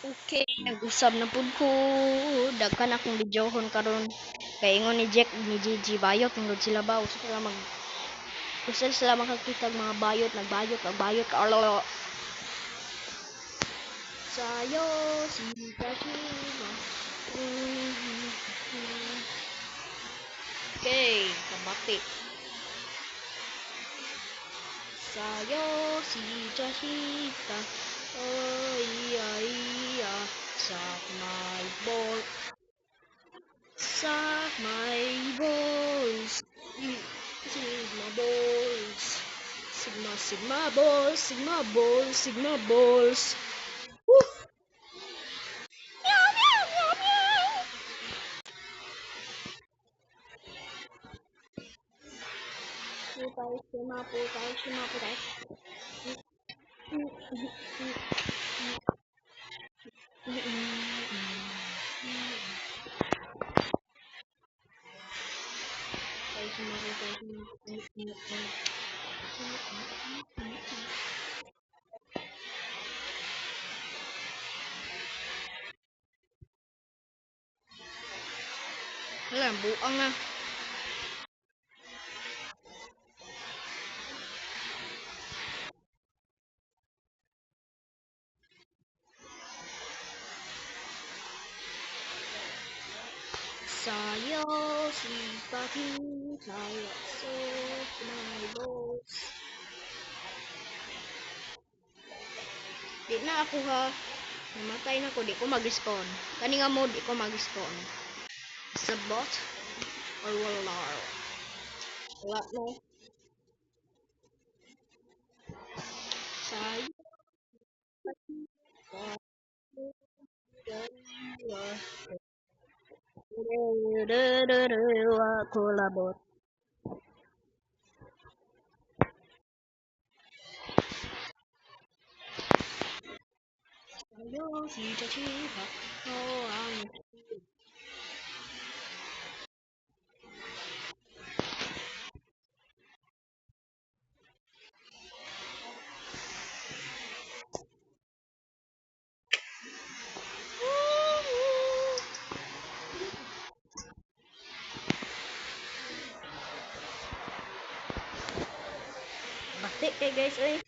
Okay, nag-usab na pud ko. Daghan akong videohon karon. Kay ingon ni Jack ni Gigi bayot tungod sila ba usa sila mag usa sila makakita og mga bayot, nagbayot, arlo. Sayo si Kashima. Okay, kabati. Sayo si Chashita. Oh iya, suck my ball. Suck my balls. Sigma balls. Sigma balls. Sigma balls. Sigma balls. Woo! Meow, meow, meow, meow. Putay, sima, putay, sima, putay. Putay, sima, putay, sima. Wala, buang na. Sayo si Pati, sayo so my balls. Di na ako ha. Namatay na ko, di ko mag-respawn. Kani nga mo, di ko mag-respawn. Sa bot or wala? Wala no. Sayo ako labot. Sayo si Chachiha. Oh, ang batik kay guys eh.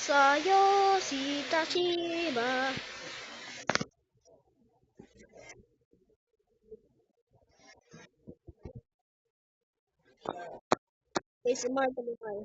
Sayo si Tachiba. ASMR pa tayo.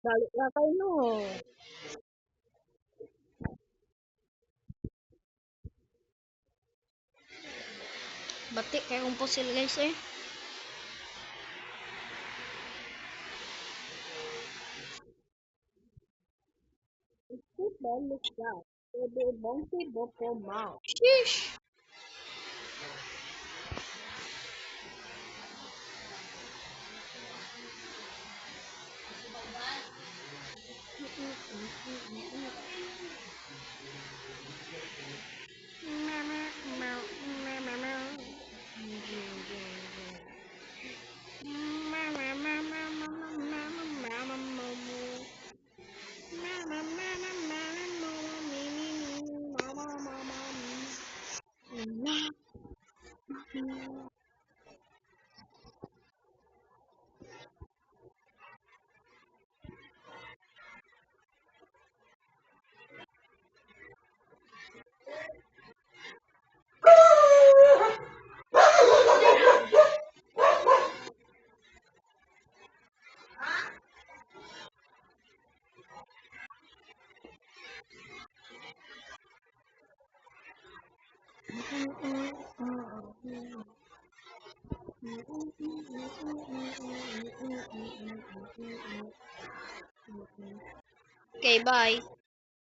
Balik na kayo no. Batik kayo kung pusil guys eh. Balik ka. Pwede bang tibo po mau. Sheesh! Okay, bye.